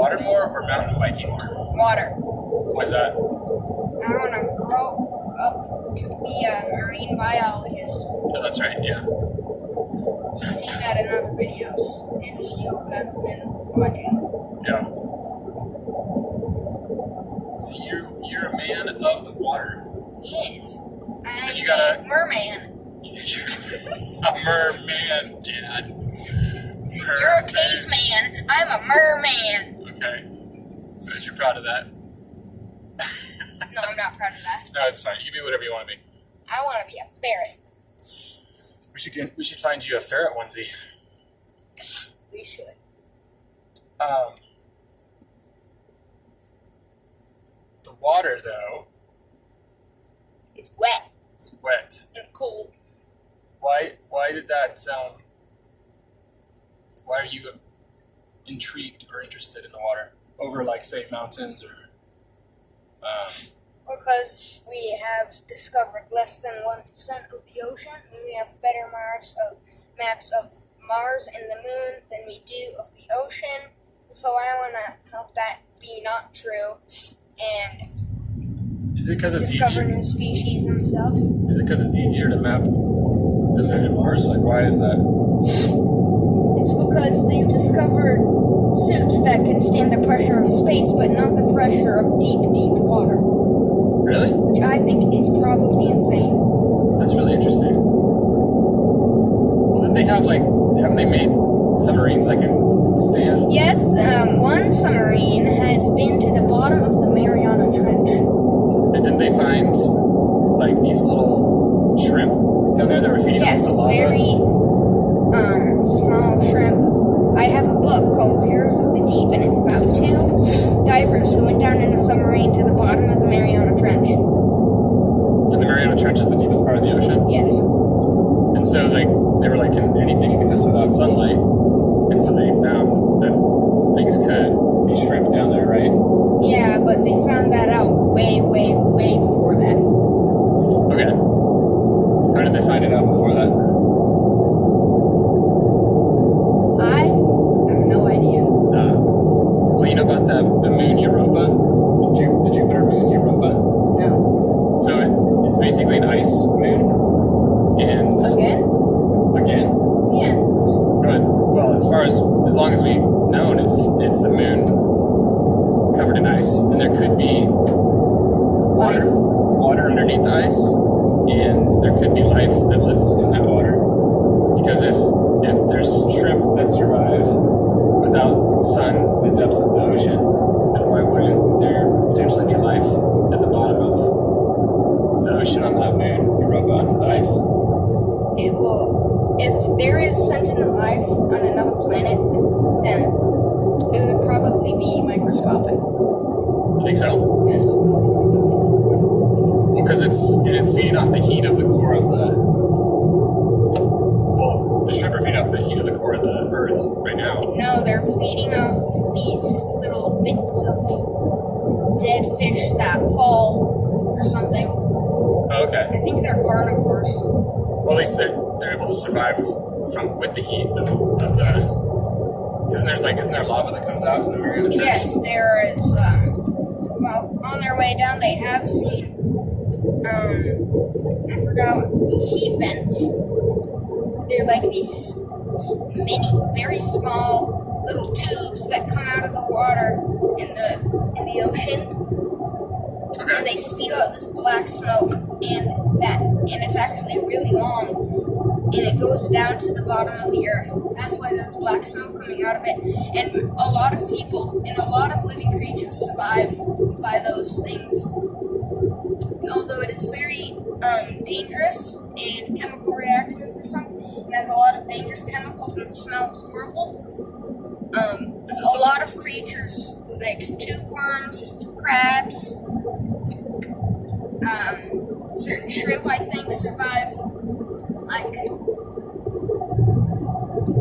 water more or mountain biking more? Water. Why's that? I want to grow up to be a marine biologist. Oh, that's right, yeah. You've seen that in other videos, if you have been watching. Yeah. So you're a man of the water. Yes. I'm you gotta- a merman. You're a merman, Dad. You're a caveman. I'm a merman. Okay. But you're proud of that. No, I'm not proud of that. No, it's fine. You can be whatever you want to be. I want to be a ferret. We should find you a ferret onesie. We should. The water though, It's wet is wet. and cold. Why did that why are you intrigued or interested in the water over like say mountains or Because we have discovered less than 1% of the ocean, and we have better maps of Mars and the moon than we do of the ocean. So I want to help that be not true and is it because it's discover easier? new species and stuff. Is it because it's easier to map the moon and Mars? Like why is that? It's because they've discovered suits that can stand the pressure of space, but not the pressure of deep, deep water. Really? Which I think is probably insane. That's really interesting. Well, didn't they have haven't they made submarines that can stand? Yes, one submarine has been to the bottom of the Mariana Trench. And didn't they find like these little shrimp down there that were feeding off Yes, the lava? very small shrimp. I have a book called Terrors of the Deep, and it's about two divers who went down in a submarine to the bottom of the Mariana Trench. And the Mariana Trench is the deepest part of the ocean. Yes. And so they were like, can anything exist without sunlight? And so they found that things could be shrimp down there, right? Yeah, but they found that out way, way, way before that. Okay. How did they find it out before that? I have no idea. Well, you know about the moon Europa? The Jupiter moon Europa? No. So it's basically an ice moon. And Again? again? Yeah. But, well, as long as we've known, it's a moon covered in ice, and there could be water underneath the ice, and there could be life that lives in that water. Because if there's shrimp that survive without sun in the depths of the ocean, then why wouldn't there potentially be life at the bottom of the ocean on that moon Europa on the ice? It will. If there is sentient life on another planet, then it would probably be microscopic. You think so? Yes. Well, because it's feeding off the heat of the core of the. Well, the shrimp are feeding off the heat of the core of the Earth right now. No, they're feeding off these little bits of dead fish that fall or something. Oh, okay. I think they're carnivores. Well, at least they're able to survive with the heat of the. Yes. Because isn't there lava that comes out in the Mariana Trench? Yes, there is. Well, on their way down, they have seen. I forgot heat vents. They're like these very small little tubes that come out of the water in the ocean, Okay. and they spew out this black smoke, and it's actually really long, and it goes down to the bottom of the earth. That's why there's black smoke coming out of it, and a lot of people and a lot of living creatures survive by those things. Although it is very dangerous and chemical reactive or something, and has a lot of dangerous chemicals and smells horrible. A lot of creatures, like tube worms, crabs, certain shrimp, I think, survive. Like,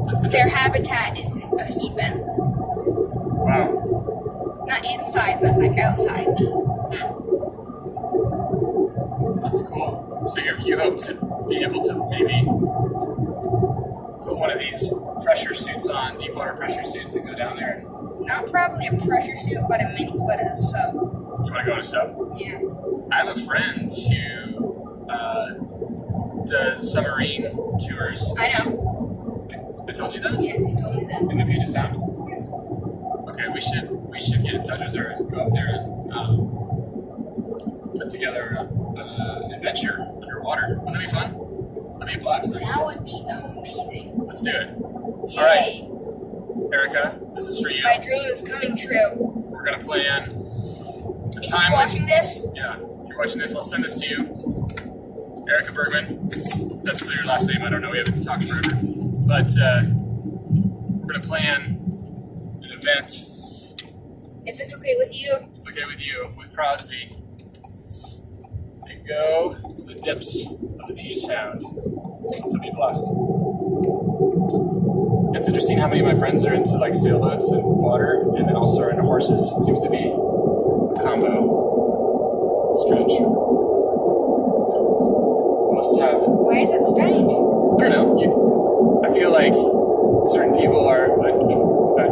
That's their interesting. habitat is a heat vent. Wow. Not inside, but like outside. That's cool. So you hope to be able to maybe put one of these pressure suits on, deep water pressure suits, and go down there and Not probably a pressure suit, but a sub. You want to go on a sub? Yeah. I have a friend who does submarine tours. I know. I told you that? Yes, you told me that. In the Puget Sound? Yes. Okay, we should get in touch with her and go up there and put together an adventure underwater. Wouldn't that be fun? That'd be a blast, actually. That would be amazing. Let's do it. Yay. All right. Erica, this is for you. My dream is coming true. We're going to plan a If time. you're watching this, Yeah, if you're watching this, I'll send this to you. Erica Bergman. That's your last name. I don't know. We haven't talked forever. But we're going to plan an event. if it's okay with you, If it's okay with you, with Crosby. And go to the depths of the Puget Sound. That'll be a blast. It's interesting how many of my friends are into like sailboats and water, and then also are into horses. It seems to be a combo. It's strange. Must have. why is it strange? I don't know. I feel like certain people are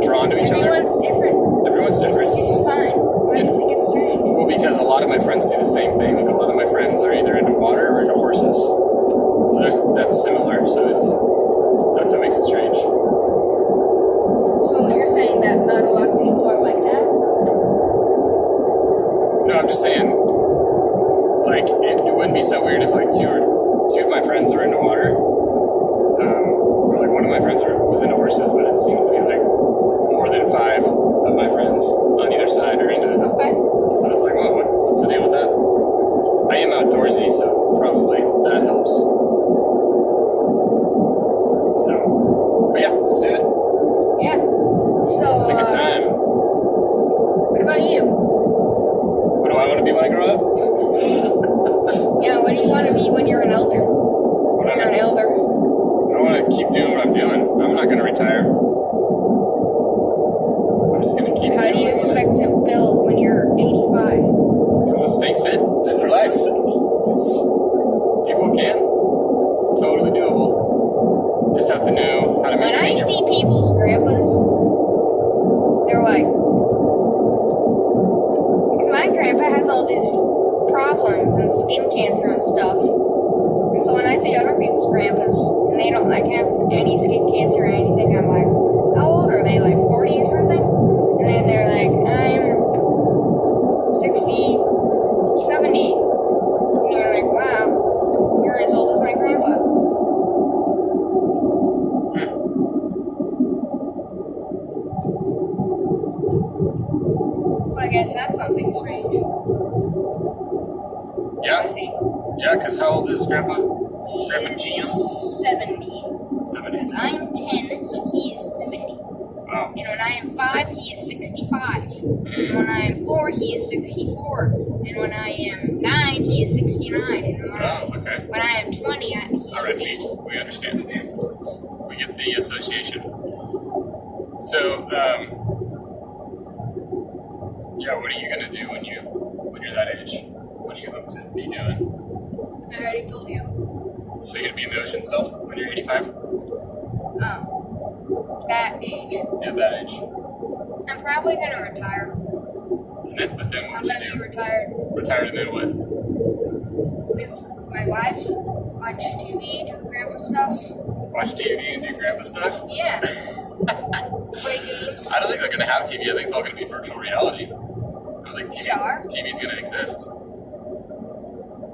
drawn to each other. Everyone's different. Everyone's different. It's just fine. Why do you think it's strange? Well, because a lot of my friends do the same thing. Like a lot of my friends are either into water or into horses. So that's similar. So that's what makes it strange. So you're saying that not a lot of people are like that? No, I'm just saying, like, it wouldn't be so weird if like two of my friends are into water, or like one of my friends was into horses, but it seems to be like more than 5 of my friends on either side are into it. Okay. So it's like, what's the deal with that? I am outdoorsy, so probably that helps. So, but yeah, let's do it. Yeah. So, Take a time. what about you? What do I want to be when I grow up? Yeah, what do you want to be when you're an elder? When When you're an elder. I want to keep doing what I'm doing. I'm not going to retire. I'm just going to keep How doing do you it. expect to build when you're 85? I'm going to stay fit for life. People can. It's totally doable. Just have to know how to When maintain I your... see people's grandpas, they're like, because my grandpa has all these problems and skin cancer and stuff. And so when I see other people's grandpas and they don't like have any skin cancer or anything, I'm like, how old are they? Like 40 or something? And then they're like, I'm 60, 70. And you're like, wow, you're as old as my grandpa. Well, I guess that's something strange. I Yeah, see. yeah, because how old is Grandpa? He Grandpa is Jim? 70. 70. Because I'm 10, so he is 70. Wow. And when I am 5, he is 65. And when I am 4, he is 64. And when I am 9, he is 69. And Oh, okay. when I am 20, he All is right, 80. we understand. We get the association. So, yeah, what are you gonna do when you're that age? What do you hope to be doing? I already told you. So you're gonna be in the ocean still when you're 85? That age. Yeah, that age. I'm probably going to retire. But then I'm what going would to you be do? retired Retired and then what? with my wife, watch TV, do grandpa stuff. Watch TV and do grandpa stuff? Yeah. Play games. I don't think they're gonna have TV. I think it's all gonna be virtual reality. I don't think They are. TV's gonna exist.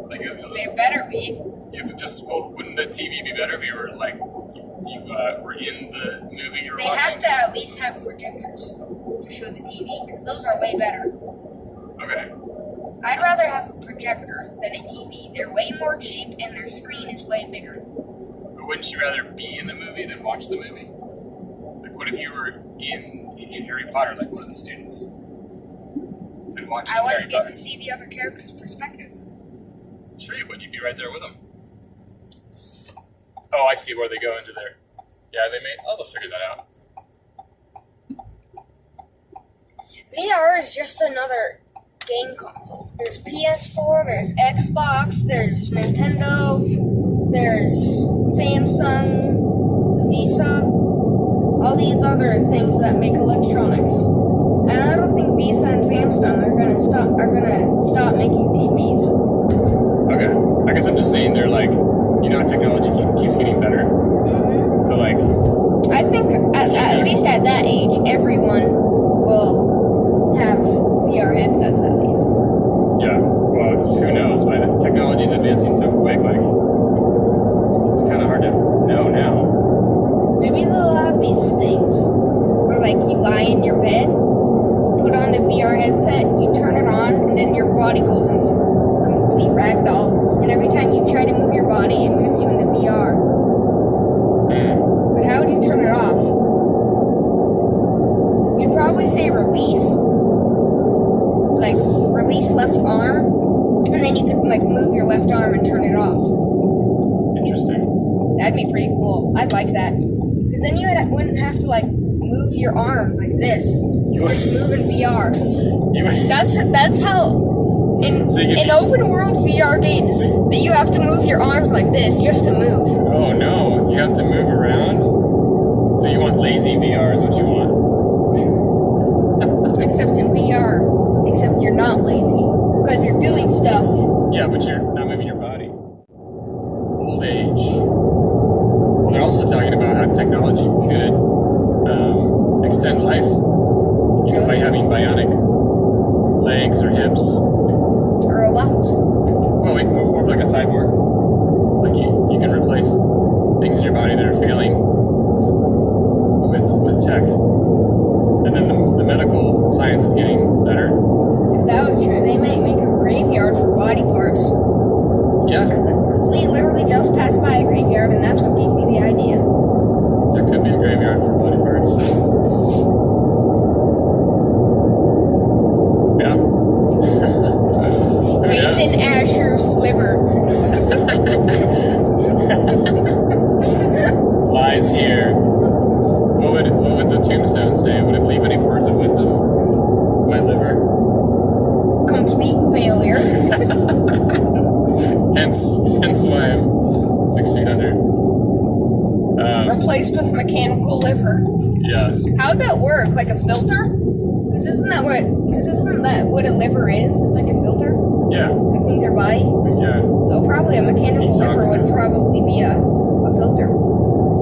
Like it'll They just, better be. well, wouldn't the TV be better if you were like you were in the movie you were They watching? have to at least have projectors to show the TV, because those are way better. Okay. I'd rather have a projector than a TV. They're way more cheap, and their screen is way bigger. But wouldn't you rather be in the movie than watch the movie? Like, what if you were in Harry Potter, like one of the students? Then watching I Harry wouldn't get Potter. to see the other character's perspective. Sure you would. You'd be right there with them. Oh, I see where they go into there. Yeah, they'll figure that out. VR is just another game console. There's PS4, there's Xbox, there's Nintendo, there's Samsung, Visa, all these other things that make electronics. think Visa and Samsung are gonna stop making TVs. Okay. I guess I'm just saying they're like, how technology keeps getting better. Hmm. So like, I think at least at that age, everyone will have VR headsets at least. yeah. Well, who knows? But technology's advancing so quick. Like, it's kind of hard to know now. Maybe they'll have these things where, like, you lie in your bed, put on the VR headset, you turn it on, and then your body goes in complete ragdoll. And every time you try to move your body, it moves you in the VR. But how would you turn it off? You'd probably say release. Like, release left arm, and then you could, like, move your left arm and turn it off. Interesting. That'd be pretty cool. I'd like that. Because then you wouldn't have to, like, move your arms like this. You just move in VR. That's how in open world VR games that you have to move your arms like this just to move. Oh no, you have to move around? So you want lazy VR is what you want? Except in VR. Except you're not lazy. Because you're doing stuff. Yeah, but you're not moving your body. Old age. Well, they're also talking about how technology could extend life. By having bionic legs or hips. Or robots. Well, more of like a cyborg. Like you can replace things in your body that are failing with tech. And then the medical science is getting better. If that was true, they might make a graveyard for body parts. Yeah. Because we literally just passed by a graveyard, and that's what gave me the idea. There could be a graveyard for body parts. Yeah. Jason Asher's liver. Lies here. What would the tombstone say? Would it leave any words of wisdom? My liver. Complete failure. Hence why I'm 6 feet under. Replaced with mechanical liver. Yeah. How'd that work? Like a filter? Because isn't that what a liver is? It's like a filter. Yeah. It cleans your body. Yeah. So probably a mechanical liver would Detoxes. probably be a filter.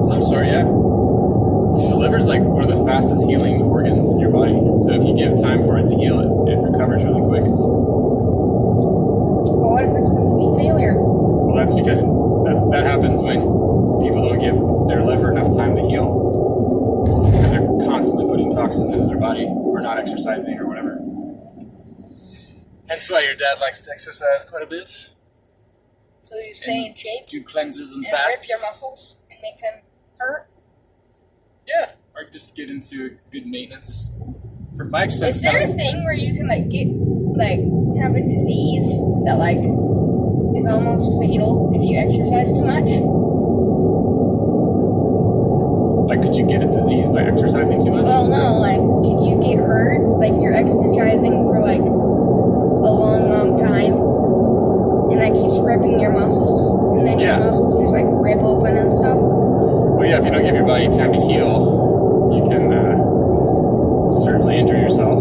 Some sort, yeah. The liver's like one of the fastest healing organs in your body. So if you give time for it to heal, it recovers really quick. Well, what if it's a complete failure? Well, that's because that happens when people don't give their liver enough time to heal. Because they're constantly putting toxins into their body or not exercising or whatever. Hence why your dad likes to exercise quite a bit. So you stay in shape Do cleanses and and rip fasts. your muscles and make them hurt? Yeah. Or just get into good maintenance. For my exercise, Is there a thing where you can have a disease that is almost fatal if you exercise too much? like, could you get a disease by exercising too much? Well, no, could you get hurt? Like, you're exercising for, a long time, and that keeps ripping your muscles, and then your muscles just, rip open and stuff? Well, yeah, if you don't give your body time to heal, you can certainly injure yourself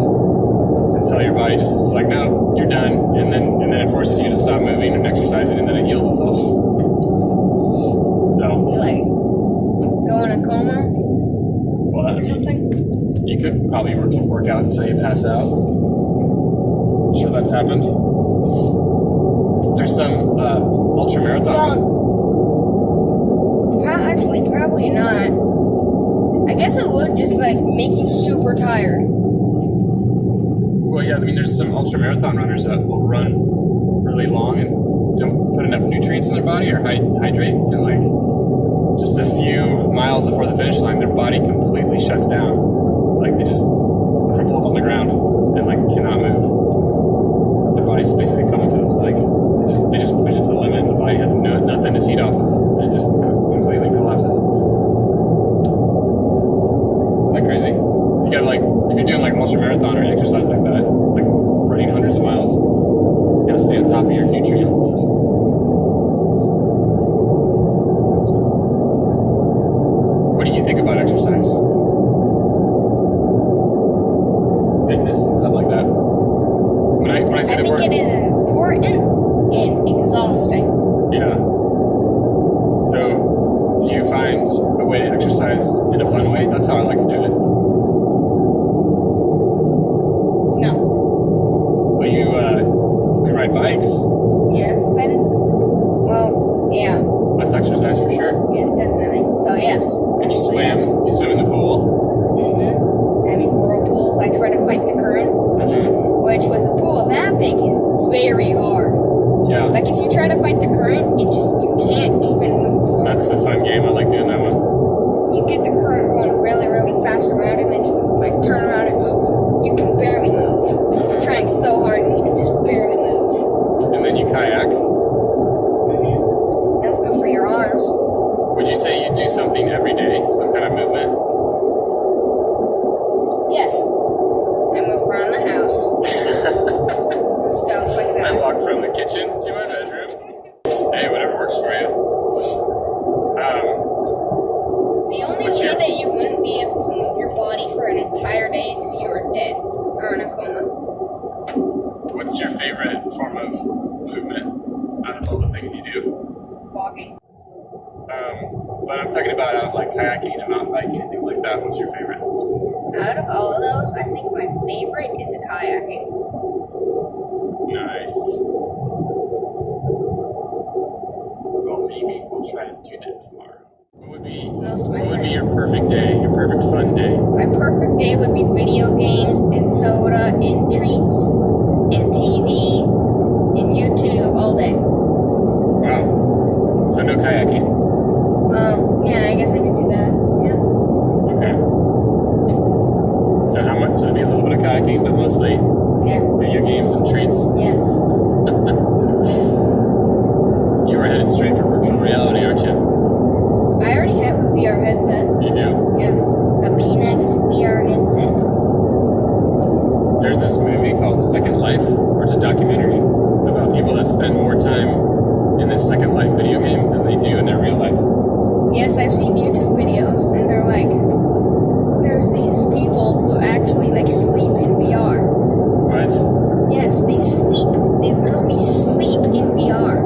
until your body just is like, no, you're done, and then it forces you to stop moving and exercising, and then it heals itself. So You, go in a coma well, or something? You could probably work out until you pass out. I'm sure that's happened. There's some ultra marathon. Well, actually, probably not. I guess it would just make you super tired. Well, yeah, I mean, there's some ultra marathon runners that will run really long and don't put enough nutrients in their body or hydrate, and just a few miles before the finish line, their body completely shuts down. They just crumple up on the ground and cannot move. Their body's basically comatose. They just push it to the limit, and the body has nothing to feed off of. It just completely collapses. Is that crazy? So you got if you're doing ultra marathon or exercise like that, running hundreds of miles, you gotta stay on top of your nutrients. What do you think about exercise? Fitness and stuff like that? is important and exhausting. Yeah. So, do you find a way to exercise in a fun way? That's how I like to do it. No. Well, you ride bikes. Yes, that is. Well, yeah. That's exercise for sure. Yes, definitely. So yes. And you swim. Yes. You swim in the pool. I make whirlpools. I try to fight the current, which with a pool that big is very hard. Yeah. Like if you try to fight the current, you can't even move. That's the fun game. I like doing that one. You get the current going really, really fast around, and then you can like turn around and you can barely move. You're trying so hard and you can just barely move. And then you kayak. That's good for your arms. Would you say you do something every day? Some kind of movement? Yes. I move around the house. Stuff like I that. walk from the kitchen to my bedroom. Hey, whatever works for you. The only What's way your- that you wouldn't be able to move your body for an entire day is if you were dead or in a coma. What's your favorite form of movement out of all the things you do? Walking. But I'm talking about out of like kayaking and mountain biking and things like that. What's your favorite? Out of all of those, I think my favorite is kayaking. Nice. Well, maybe we'll try to do that tomorrow. What would be Most of my what would be friends. your perfect day? Your perfect fun day? My perfect day would be video games and soda and treats and TV and YouTube all day. Wow. So no kayaking. Yeah, I guess I could do that. Yeah. Okay. So how much? So it'd be a little bit of kayaking, but mostly Yeah. video games and treats. Yeah. You were headed straight for virtual reality, aren't you? I already have a VR headset. You do. Yes. A BNext VR headset. There's this movie called Second Life, or it's a documentary about people that spend more time in this Second Life video game than they do in their real life. Yes, I've seen YouTube videos, and they're like, there's these people who actually like sleep in VR. What? Yes, they sleep. They literally sleep in VR.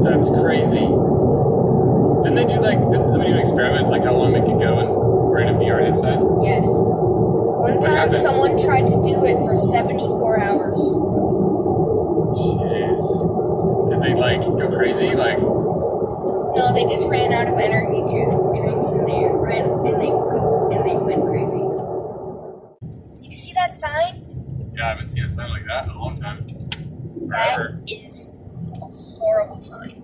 That's crazy. Didn't they do didn't somebody do an experiment, like how long they could go and wearing a VR headset? Yes. One time, happened? someone tried to do it for 74 hours. Jeez. Did they go crazy? No, they just ran out of energy drinks, and they went crazy. Did you see that sign? Yeah, I haven't seen a sign like that in a long time. That Forever. is a horrible sign.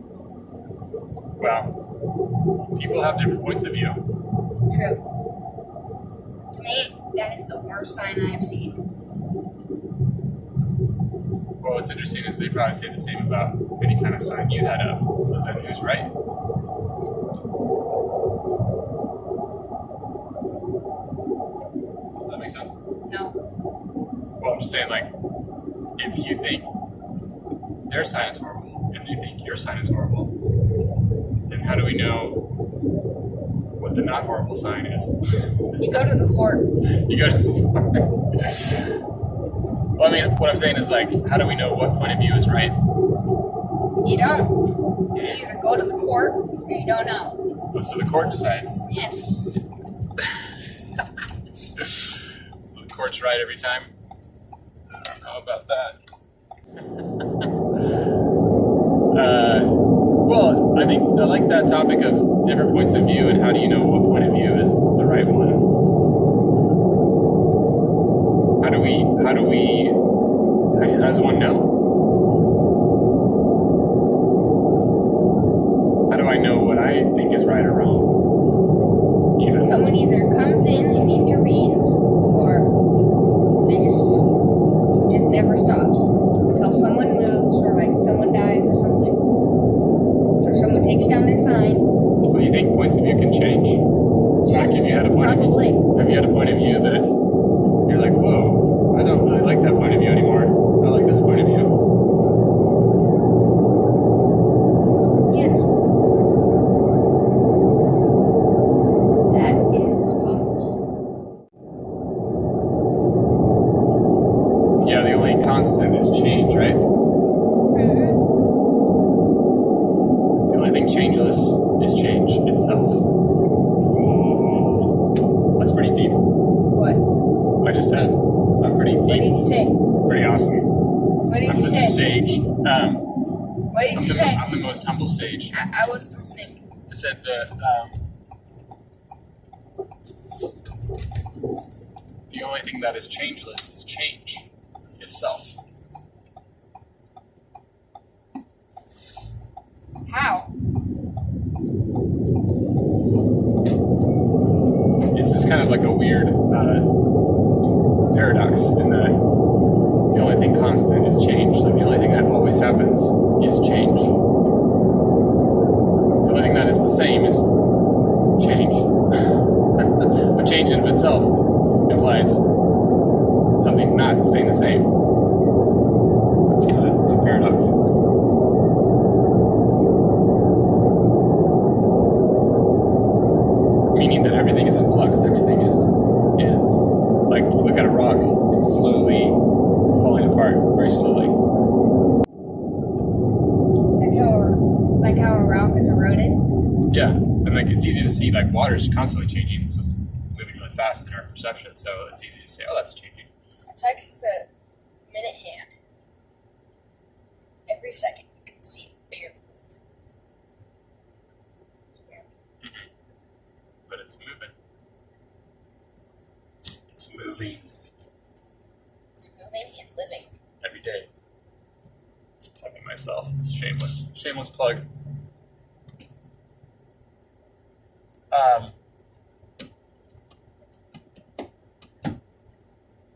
Well, people have different points of view. True. To me, that is the worst sign I have seen. Well, what's interesting is they probably say the same about any kind of sign you had up. So then who's right? Does that make sense? No. Well, I'm just saying, if you think their sign is horrible and you think your sign is horrible, then how do we know what the not horrible sign is? You go to the court. You go to. Well, I mean, what I'm saying is, how do we know what point of view is right? You don't. You either go to the court or you don't know. Well, so the court decides. Yes. So the court's right every time? I don't know about that. Well, I think I like that topic of different points of view and how do you know what point of view is the right one? How does one know? How do I know what I think is right or wrong? Even. Someone either comes in and intervenes, or they just never stops until someone moves, or someone dies or something, or someone takes down their sign. Well, you think points of view can change? Yes, If you had a point probably. Have you had a point of view that you're like, whoa, I don't really like that point of view anymore. I like this point of view. Yes. That is possible. Yeah, the only constant is change, right? Mm-hmm. The only thing changeless is change itself. That's pretty deep. What? I just said I'm pretty What did deep, you say? pretty awesome. What did I'm you such a say? sage. What did you say? I'm the most humble sage. I was listening. I said that the only thing that is changeless is change itself. How? It's just kind of like a weird paradox in that the only thing constant is change. Like the only thing that always happens is change. The only thing that is the same is change. But change in of itself implies something not staying the same. It's a paradox. Meaning that everything is in flux. Everything is like you look at a rock, it's slowly falling apart, very slowly. Like how a rock is eroded? Yeah, and like it's easy to see like water's constantly changing. It's just moving really fast in our perception, so it's easy to say, "Oh, that's changing." It's like the minute hand. Every second you can see it barely move. Mm-hmm. But it's moving. It's moving It's moving and living. every day. Just plugging myself. It's shameless plug.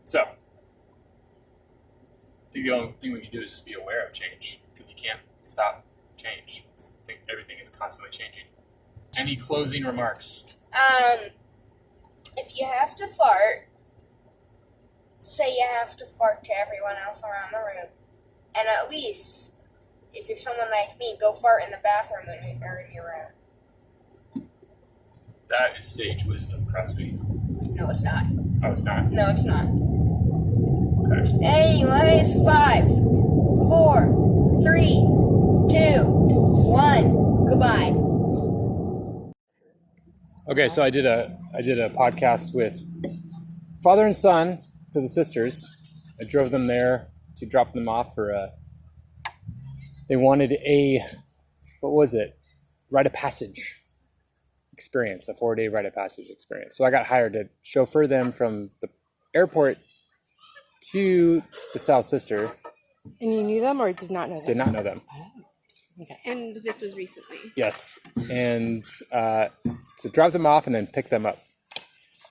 So, I think the only thing we can do is just be aware of change, because you can't stop change. I think everything is constantly changing. Any closing remarks? If you have to fart, say you have to fart to everyone else around the room. And at least, if you're someone like me, go fart in the bathroom or in your room. That is sage wisdom, Crosby. No, it's not. Oh, it's not? No, it's not. Okay. Anyways, 5, 4, 3, 2, 1. Goodbye. Okay, so I did a podcast with father and son to the sisters. I drove them there to drop them off for they wanted what was it? Rite of passage experience, a 4-day rite of passage experience. So I got hired to chauffeur them from the airport to the South Sister. And you knew them or did not know them? Did not know them. Okay. And this was recently. Yes. And to drop them off and then pick them up.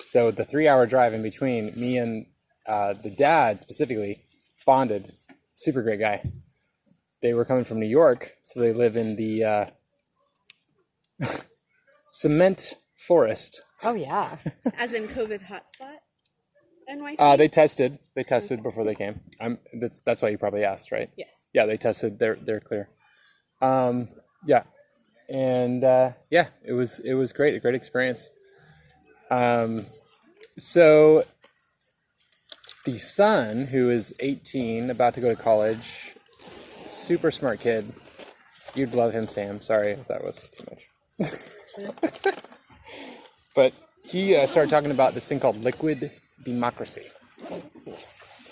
So the 3-hour drive in between, me and the dad specifically bonded. Super great guy. They were coming from New York, so they live in the cement forest. Oh, yeah. As in COVID hotspot? NYC? They tested before they came. That's why you probably asked, right? Yes. Yeah, they tested. They're clear. Yeah, and yeah, it was great. A great experience. So the son, who is 18, about to go to college, super smart kid. You'd love him, Sam. Sorry if that was too much. But he started talking about this thing called liquid democracy.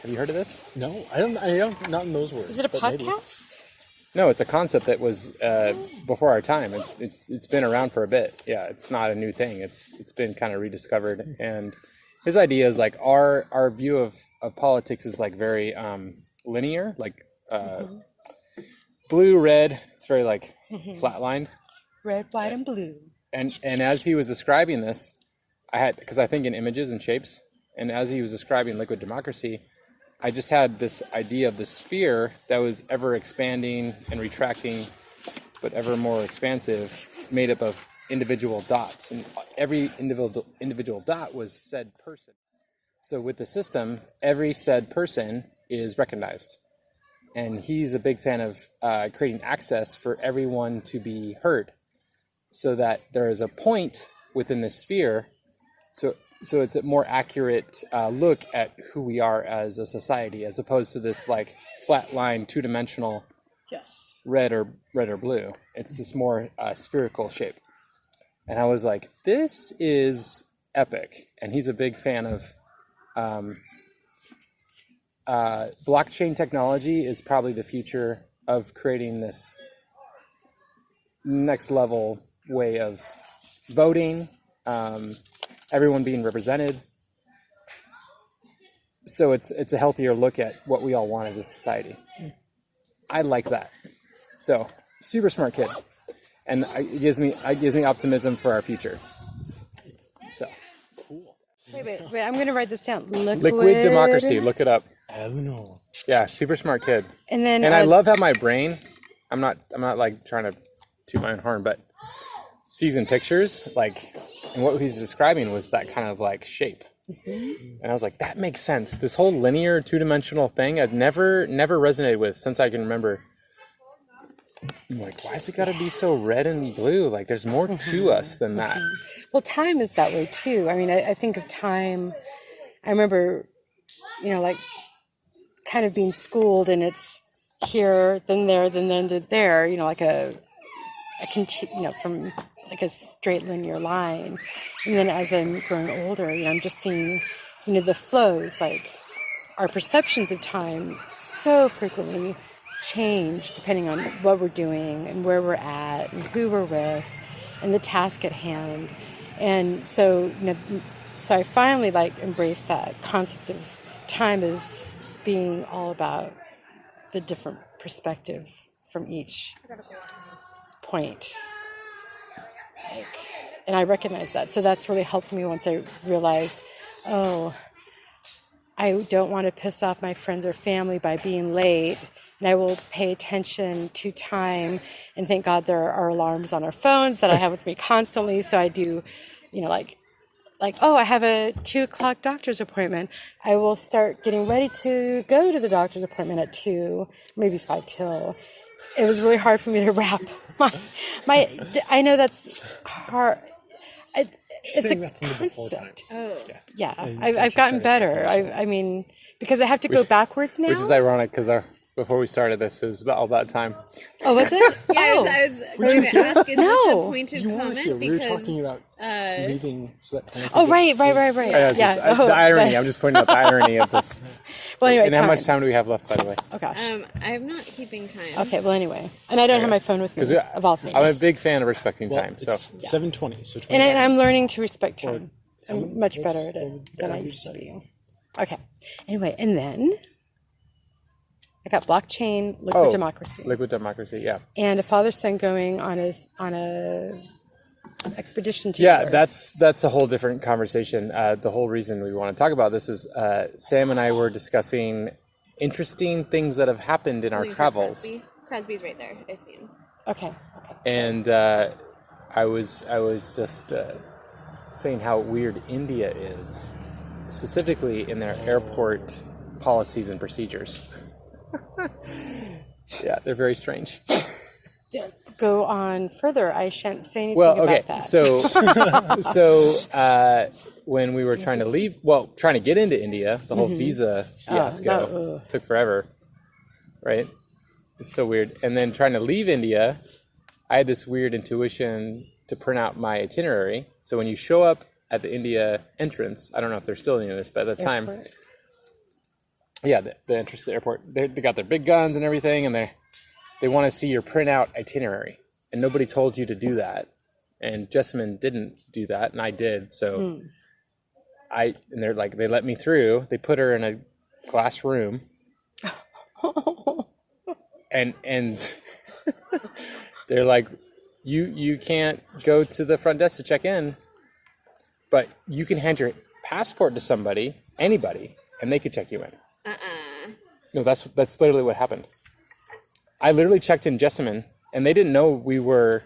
Have you heard of this? No, I don't, not in those words. Is it a but maybe. podcast? No, it's a concept that was before our time. It's been around for a bit. Yeah, it's not a new thing. It's been kind of rediscovered. And his idea is like our view of politics is like very linear, like blue, red. It's very like flatlined. Red, white, and blue. And as he was describing this, because I think in images and shapes, and as he was describing liquid democracy, I just had this idea of the sphere that was ever expanding and retracting, but ever more expansive, made up of individual dots. And every individual dot was said person. So with the system, every said person is recognized. And he's a big fan of creating access for everyone to be heard, so that there is a point within the sphere. So so it's a more accurate look at who we are as a society, as opposed to this like flat line, two-dimensional Yes. red or blue. It's this more spherical shape. And I was like, this is epic. And he's a big fan of blockchain technology is probably the future of creating this next level way of voting, everyone being represented. So it's a healthier look at what we all want as a society. I like that. So super smart kid, and it gives me optimism for our future. So Wait. I'm going to write this down. liquid democracy. Look it up. Uno. Yeah, super smart kid. And then And I love how my brain. I'm not like trying to toot my own horn, but sees in pictures like, and what he's describing was that kind of like shape. And I was like, that makes sense. This whole linear two-dimensional thing I've never resonated with since I can remember. I'm like, why is it got to be so red and blue? Like, there's more to us than that. Well, time is that way too. I mean, I think of time. I remember, like kind of being schooled, and it's here, then there, then there. Like from like a straight linear line. And then as I'm growing older, I'm just seeing, the flows, like our perceptions of time so frequently change depending on what we're doing and where we're at and who we're with and the task at hand. And so, so I finally embraced that concept of time as being all about the different perspective from each point. And I recognize that. So that's really helped me once I realized, I don't want to piss off my friends or family by being late. And I will pay attention to time. And thank God there are alarms on our phones that I have with me constantly. So I do, I have a 2:00 doctor's appointment. I will start getting ready to go to the doctor's appointment at 2, maybe 5 till. It was really hard for me to wrap my I know that's hard. It's a concept. Yeah. I've gotten better. I mean, because I have to go backwards now. Which is ironic because before we started this, it was all about time. Oh, was it? Yeah, I was going to ask, is this a pointed You weren't here. comment? We were Because talking about leaving. So that Oh, right. Yeah, the irony. I'm just pointing out the irony of this. Well, anyway, And how much time do we have left, by the way? Oh, gosh. I'm not keeping time. Okay, well, anyway. And I don't have my phone with me, of all things. I'm a big fan of respecting time. So It's 7:20. So 20 And I'm learning to respect time. I'm much better at it than I used to be. Okay. Anyway, and then I got blockchain, liquid democracy, liquid democracy, yeah. and a father-son going on a expedition together. Yeah, that's a whole different conversation. The whole reason we want to talk about this is Sam and I were discussing interesting things that have happened in our Looking for travels. Crosby. Crosby's right there, I see him. Okay. And I was just saying how weird India is, specifically in their airport policies and procedures. Yeah, they're very strange. Go on further. I shan't say anything about that. So when we were trying to get into India, the whole visa fiasco took forever, right? It's so weird. And then trying to leave India, I had this weird intuition to print out my itinerary. So when you show up at the India entrance, I don't know if they're still doing this, but at the time, yeah, the entrance to the airport, they got their big guns and everything, and they want to see your printout itinerary, and nobody told you to do that. And Jessamine didn't do that, and I did. So and they're like, they let me through. They put her in a glass room, and they're like, you can't go to the front desk to check in, but you can hand your passport to anybody, and they could check you in. No, that's literally what happened. I literally checked in Jessamine, and they didn't know we were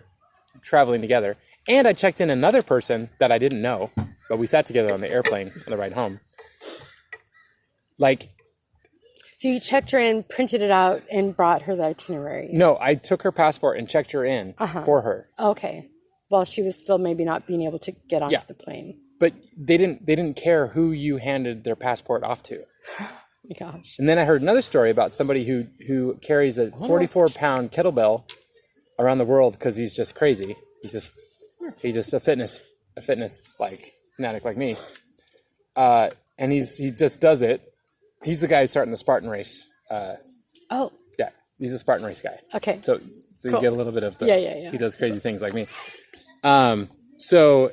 traveling together. And I checked in another person that I didn't know, but we sat together on the airplane on the ride home. So you checked her in, printed it out, and brought her the itinerary. No, I took her passport and checked her in for her. Okay. Well, she was still maybe not being able to get onto the plane. but they didn't care who you handed their passport off to. My gosh. And then I heard another story about somebody who carries a 44-pound kettlebell around the world because he's just crazy. He's just a fitness like fanatic like me. And he just does it. He's the guy who's starting the Spartan race. Oh, Yeah, he's a Spartan race guy. okay. So Cool. you get a little bit of the. Yeah. He does crazy things like me. So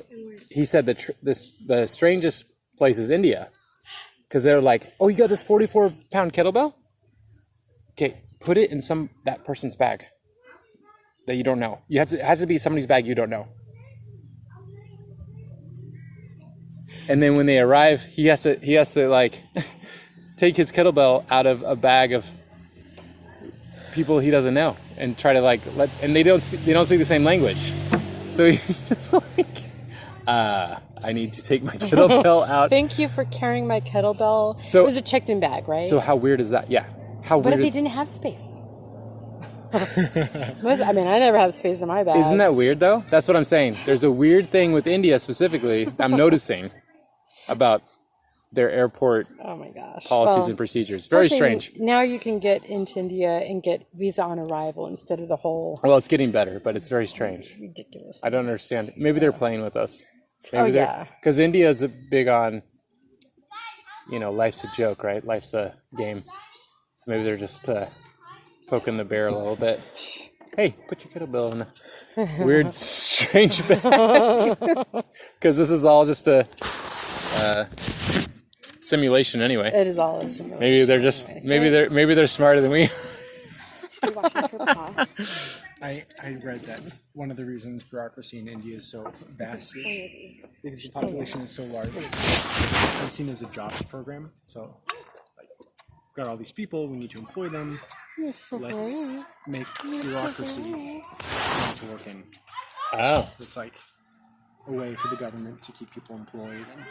he said the strangest place is India, because they're like, oh, you got this 44-pound kettlebell? Okay, put it in that person's bag that you don't know. It has to be somebody's bag you don't know. And then when they arrive, he has to like take his kettlebell out of a bag of people he doesn't know and try to like and they don't speak the same language. So he's just like, I need to take my kettlebell out. Thank you for carrying my kettlebell. So- it was a checked-in bag, right? So how weird is that? Yeah. How What weird if they is didn't have space? I never have space in my bag. Isn't that weird though? That's what I'm saying. There's a weird thing with India specifically I'm noticing about their airport Oh my gosh. policies Well, and procedures. Very fortunately, strange. Now you can get into India and get visa on arrival instead of the whole Well, it's getting better, but it's very strange. ridiculous. I don't understand. Maybe they're playing with us. Maybe yeah. Because India is big on, life's a joke, right? Life's a game. So maybe they're just poking the bear a little bit. Hey, put your kettlebell in a weird, strange bag. Because this is all just a simulation anyway. It is all a simulation. Maybe they're just maybe they're smarter than we. I read that one of the reasons bureaucracy in India is so vast is because the population is so large. It's seen as a jobs program. So, like, we've got all these people, we need to employ them. Let's make bureaucracy to work in. Oh, It's like a way for the government to keep people employed. And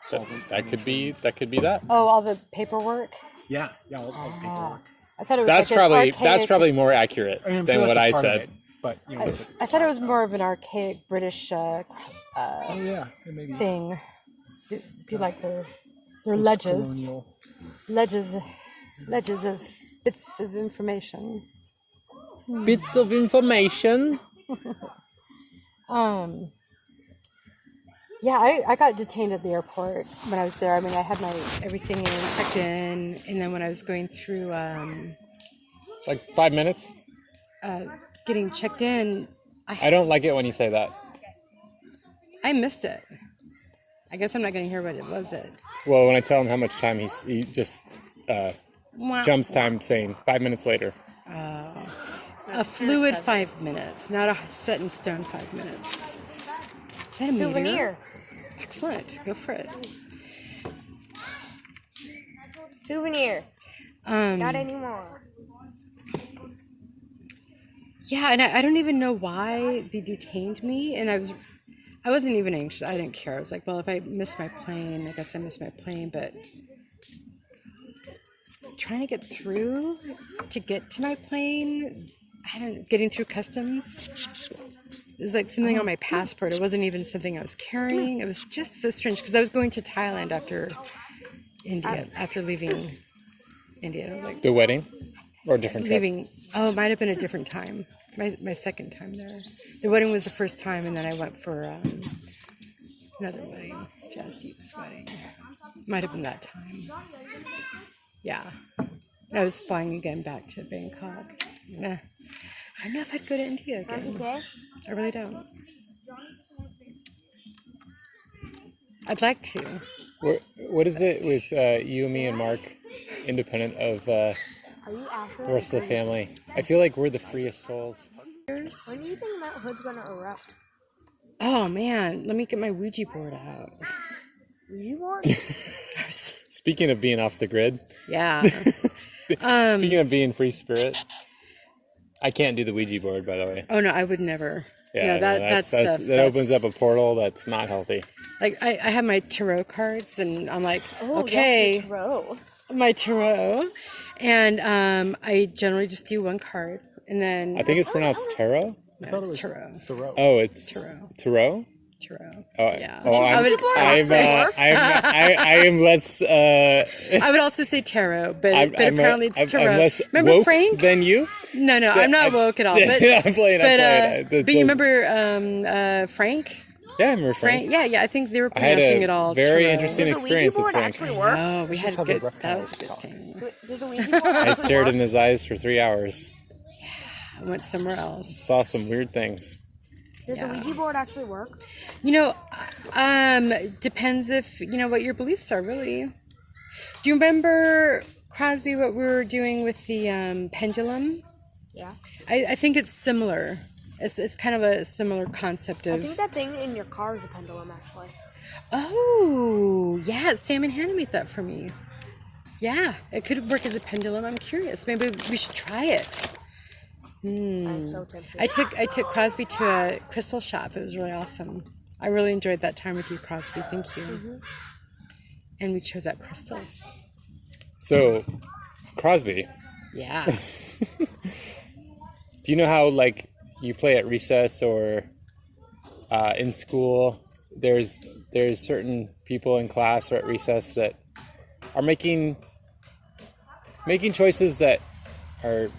so that could be that. Oh, all the paperwork? yeah, all the paperwork. I thought it was That's like an that's archaic- probably more accurate I mean, I'm than sure what that's a I part of said. it, but I thought it was more of an archaic British oh yeah, and maybe thing. It'd be like their ledges. colonial. Ledges of bits of information. Bits of information. Yeah, I got detained at the airport when I was there. I mean, I had my everything in, checked in, and then when I was going through It's like 5 minutes. getting checked in, I don't like it when you say that. I missed it. I guess I'm not going to hear what it was. Well, when I tell him how much time he just jumps time saying 5 minutes later. A fluid 5 minutes, not a set in stone 5 minutes. Is that a meteor? Souvenir. Excellent. Go for it. Souvenir. Not anymore. Yeah, and I don't even know why they detained me, and I wasn't even anxious. I didn't care. I was like, well, if I miss my plane, I guess I missed my plane, but trying to get through to get to my plane, getting through customs, it was like something on my passport. It wasn't even something I was carrying. It was just so strange because I was going to Thailand after leaving India. Like The wedding? Or a different trip? leaving, it might have been a different time. My second time there. The wedding was the first time, and then I went for another wedding, Jazz Deep's wedding. Might have been that time. Yeah. I was flying again back to Bangkok. Nah. I don't know if I'd go to India again. Okay. I really don't. I'd like to. What is it with you, me, and Mark, independent of the Are you actually? rest of the family? I feel like we're the freest souls. When do you think Mount Hood's gonna erupt? Oh man, let me get my Ouija board out. You are? Speaking of being off the grid, Yeah. speaking of being free spirit, I can't do the Ouija board, by the way. Oh no, I would never. Yeah, no, that stuff. that opens up a portal that's not healthy. Like I have my tarot cards, and I'm like, Oh, okay, yes, row. my tarot, and I generally just do one card, and then I think it's pronounced tarot. no, it's tarot. Thoreau. Oh, it's Tarot. tarot. tarot. Oh, Yeah. oh, I would, I am less. I would also say tarot, but apparently it's tarot. I'm less Remember woke Frank? than you. No, I'm not woke at all. But I'm playing. but you remember Frank? Yeah, I remember Frank. Yeah. I think they were I had pronouncing a it all. very tarot. interesting Does a Ouija experience with board Frank. actually work? Oh, we had how good. the That was a reptiles good talk. thing. Does a Ouija board I actually stared work? in his eyes for 3 hours. I went somewhere else. Saw some weird things. Does a Ouija board actually work? Depends if what your beliefs are. Really. Do you remember, Crosby, what we were doing with the pendulum? Yeah. I think it's similar. It's kind of a similar concept I of. think that thing in your car is a pendulum, actually. Oh, yeah. Sam and Hannah made that for me. Yeah, it could work as a pendulum. I'm curious. Maybe we should try it. I'm so tempted. I took Crosby to a crystal shop. It was really awesome. I really enjoyed that time with you, Crosby. Thank you. And we chose out crystals. So, Crosby, Yeah. do you know how like you play at recess or in school? There's certain people in class or at recess that are making choices that are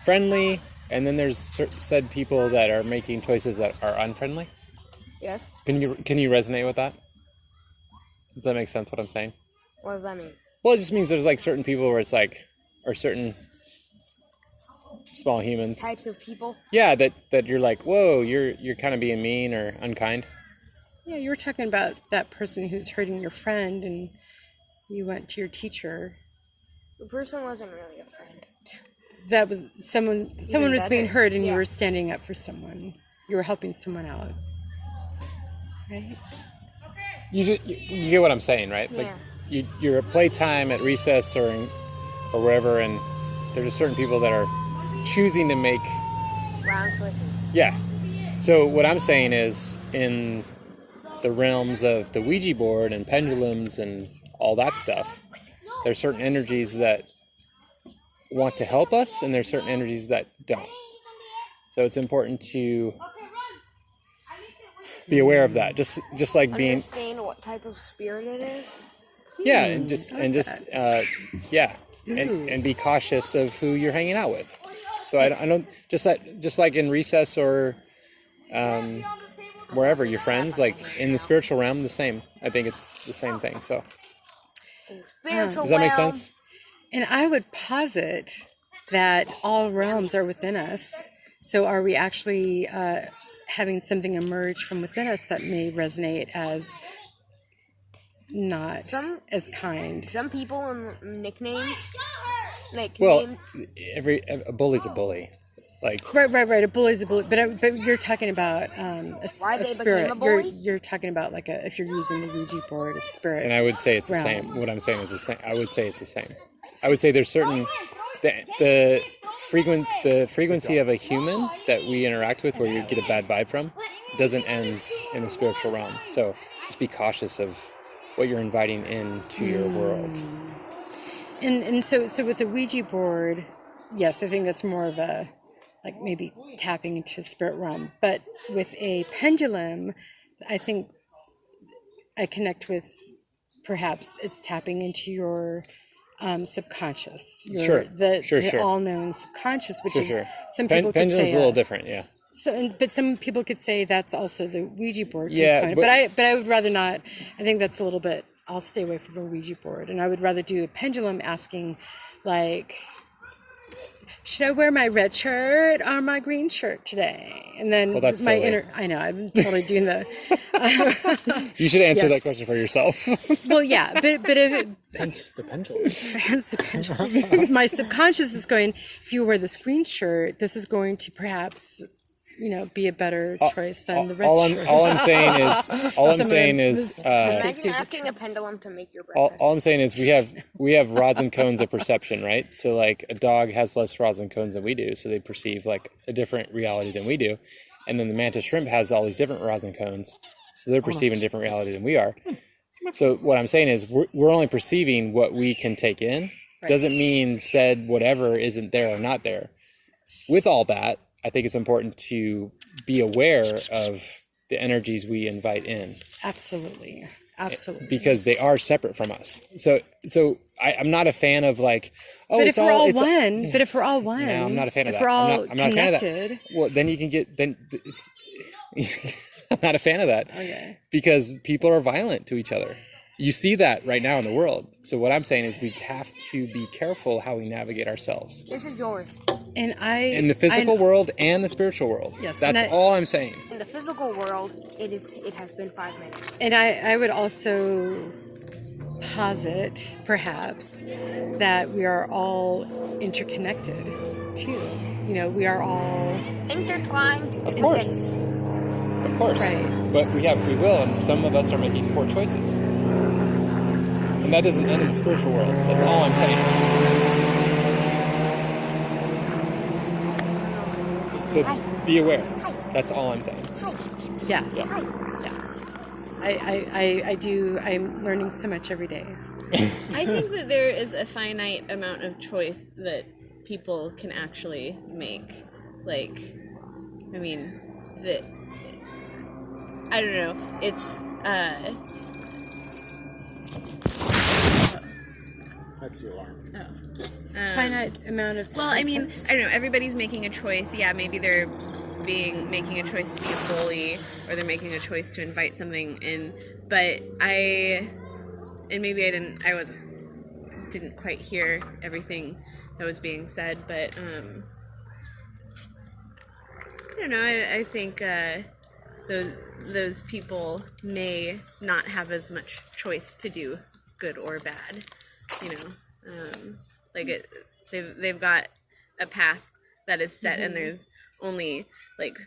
friendly, and then there's said people that are making choices that are unfriendly. Yes. Can you resonate with that? Does that make sense? What I'm saying? What does that mean? Well, it just means there's like certain people where it's like, or certain small humans. Types of people? Yeah, that you're like, whoa, you're kind of being mean or unkind. Yeah, you were talking about that person who's hurting your friend, and you went to your teacher. The person wasn't really a friend. That was someone was being better. hurt, and you Yeah. were standing up for someone. You were helping someone out. Right? You get what I'm saying, right? Like you're at playtime at recess or wherever, and there's just certain people that are choosing to make. Round choices. Yeah. So what I'm saying is, in the realms of the Ouija board and pendulums and all that stuff, there's certain energies that want to help us, and there's certain energies that don't. So it's important to be aware of that. Just like being, Understand what type of spirit it is? yeah, and be cautious of who you're hanging out with. So I don't just like in recess or wherever your friends, like in the spiritual realm, the same. I think it's the same thing. So Spiritual does that make realm. sense? And I would posit that all realms are within us. So are we actually having something emerge from within us that may resonate as not as kind? Some people in nicknames, like Well, name, a bully's a bully. Like Right. A bully's a bully, but you're talking about Why a they spirit. became a bully? You're talking about like if you're using the Ouija board, a spirit. and I would say it's the realm. same. What I'm saying is the same. I would say it's the same. I would say there's certain the frequency of a human that we interact with, where you get a bad vibe from, doesn't end in the spiritual realm. So just be cautious of what you're inviting into your world. And so with a Ouija board, yes, I think that's more of a like maybe tapping into a spirit realm. But with a pendulum, I think I connect with perhaps it's tapping into your subconscious, the all-knowing subconscious, which is some people could Pendulum's say a little different, yeah. So, but some people could say that's also the Ouija board Yeah, component. But I would rather not. I think that's a little bit. I'll stay away from a Ouija board, and I would rather do a pendulum asking, like, should I wear my red shirt or my green shirt today? And then that's my silly. inner. I know I'm totally doing the. You should answer Yes. that question for yourself. Well, yeah, but if Hence the pendulum. it, my subconscious is going, if you wear this green shirt, this is going to perhaps, be a better choice than the red shirt. All I'm saying is imagine asking a pendulum to make your breakfast. all I'm saying is we have rods and cones of perception, right? So like a dog has less rods and cones than we do, so they perceive like a different reality than we do. And then the mantis shrimp has all these different rods and cones, so they're perceiving different reality than we are. So what I'm saying is we're only perceiving what we can take in. Right. Doesn't mean said whatever isn't there or not there. With all that, I think it's important to be aware of the energies we invite in. Absolutely. Absolutely. Because they are separate from us. So I'm not a fan of like, oh, But it's if we're all it's one, but if we're all one, no, I'm not a fan of if that. we're all I'm not a fan of that. connected, Well, then you can get it's, I'm not a fan of that. Okay. Because people are violent to each other. You see that right now in the world. So what I'm saying is we have to be careful how we navigate ourselves This is yours. and in the physical world and the spiritual world. Yes, That's and all I'm saying. In the physical world, it has been 5 minutes. And I would also posit, perhaps, that we are all interconnected, too. You know, we are all... Intertwined. Of course. Of course. Right. But we have free will, and some of us are making poor choices. And that doesn't end in the spiritual world. That's all I'm saying. So be aware. That's all I'm saying. Yeah. Yeah. I'm learning so much every day. I think that there is a finite amount of choice that people can actually make. Like, I mean, that I don't know. It's That's the alarm. Finite amount of well, I mean, choices. I don't know. Everybody's making a choice. Yeah, maybe they're making a choice to be a bully, or they're making a choice to invite something in. But maybe I didn't quite hear everything that was being said. But I don't know. I think those people may not have as much choice to do good or bad. You know, they've got a path that is set, and there's only like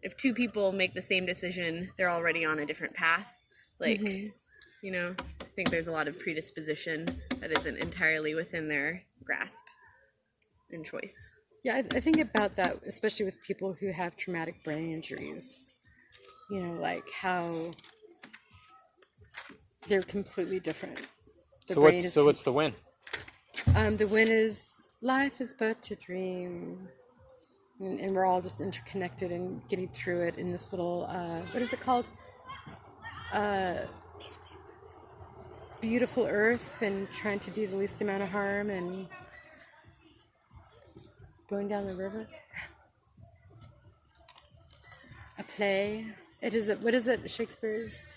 if two people make the same decision, they're already on a different path. Like, you know, I think there's a lot of predisposition that isn't entirely within their grasp and choice. Yeah, I think about that, especially with people who have traumatic brain injuries. You know, like how they're completely different. So what's the win? The win is life is but a dream, and we're all just interconnected and getting through it in this little what is it called? Beautiful earth, and trying to do the least amount of harm and going down the river. A play. What is it? Shakespeare's.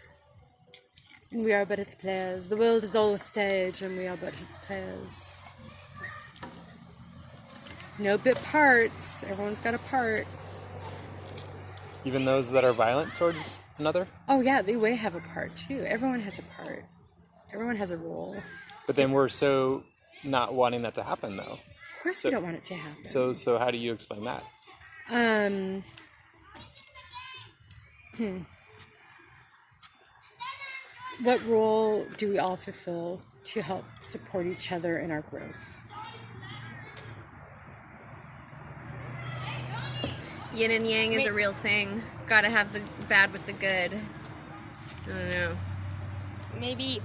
And we are but its players. The world is all a stage, and we are but its players. No bit parts. Everyone's got a part. Even those that are violent towards another? Oh yeah, they way have a part too. Everyone has a part. Everyone has a role. But then we're so not wanting that to happen, though. Of course, we don't want it to happen. So how do you explain that? What role do we all fulfill to help support each other in our growth? Yin and yang is a real thing. Gotta have the bad with the good. I don't know. Maybe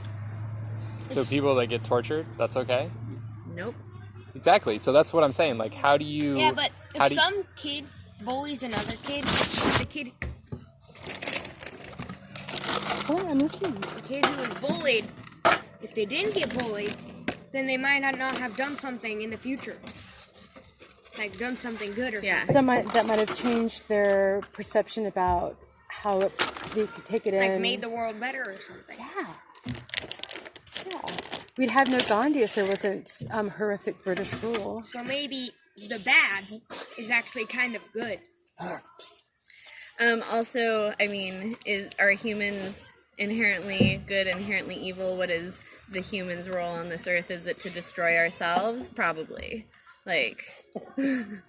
So people that get tortured, that's okay? Nope. Exactly. So that's what I'm saying. Like, how do you... yeah, but how if do you- some kid bullies another kid, the kid I'm listening. the kid who was bullied, if they didn't get bullied, then they might not have done something in the future. Like done something good or Yeah. something. That might have changed their perception about how they could take it in. Like made the world better or something. Yeah. We'd have no Gandhi if there wasn't horrific British rule. So maybe the bad is actually kind of good. Also, I mean, are humans inherently good, inherently evil? What is the human's role on this earth? Is it to destroy ourselves? Probably. Like, and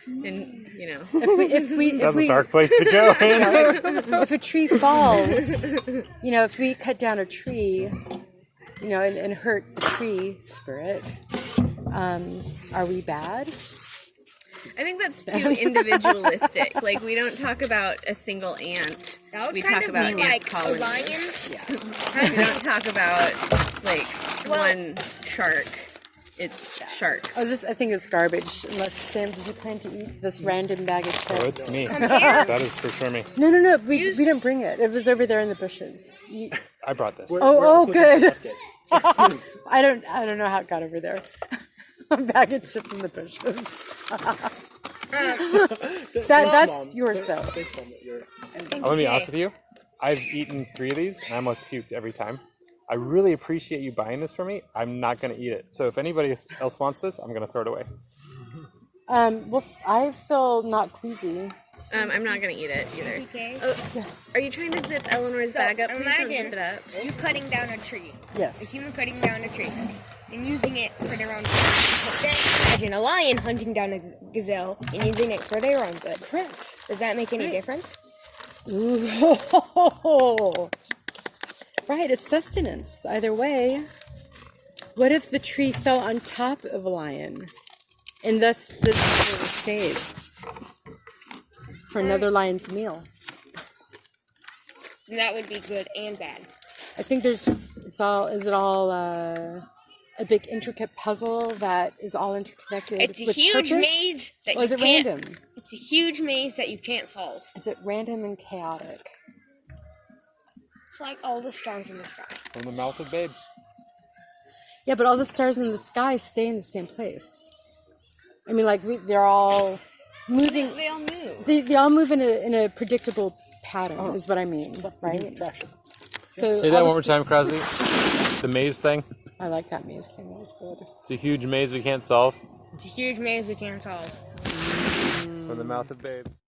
you know, That's a dark place to go. if a tree falls, if we cut down a tree, and hurt the tree spirit, are we bad? I think that's too individualistic. Like, we don't talk about a single ant. That would We kind talk of about be ant like colonies. a lion. We don't talk about like Well- one shark. it's sharks. Oh, this I think is garbage. Unless Sam, did you plan to eat this random bag of chips? Oh, it's me. Come here. That is for sure me. No. We didn't bring it. It was over there in the bushes. I brought this. Oh, good. Left it. I don't know how it got over there. A bag of chips in the bushes. That's yours though. Thanks, Mom, that you're- I'm gonna be honest with you. I've eaten 3 of these and I almost puked every time. I really appreciate you buying this for me. I'm not gonna eat it. So if anybody else wants this, I'm gonna throw it away. Well, I feel not queasy. I'm not gonna eat it either. Okay. Yes. Are you trying to zip Eleanor's bag up? Please don't imagine zip it up. you cutting down a tree. A Yes. human cutting down a tree and using it for their own good. But then imagine a lion hunting down a gazelle and using it for their own good. Correct. Does that make any difference? Ooh. Right, it's sustenance. Either way. What if the tree fell on top of a lion, and thus the tree was saved for another lion's meal? And that would be good and bad. I think there's just is it all a big intricate puzzle that is all interconnected It's a with huge purpose? maze that Or is you it can't- random? It's a huge maze that you can't solve. Is it random and chaotic? It's like all the stars in the sky. From the mouth of babes. Yeah, but all the stars in the sky stay in the same place. I mean, like they're all moving. They all move. They all move in a predictable pattern. Is what I mean, right? Trash. So Say all that the one more time, Crosby. The maze thing. I like that maze thing. That was good. It's a huge maze we can't solve. It's a huge maze we can't solve. From the mouth of babes.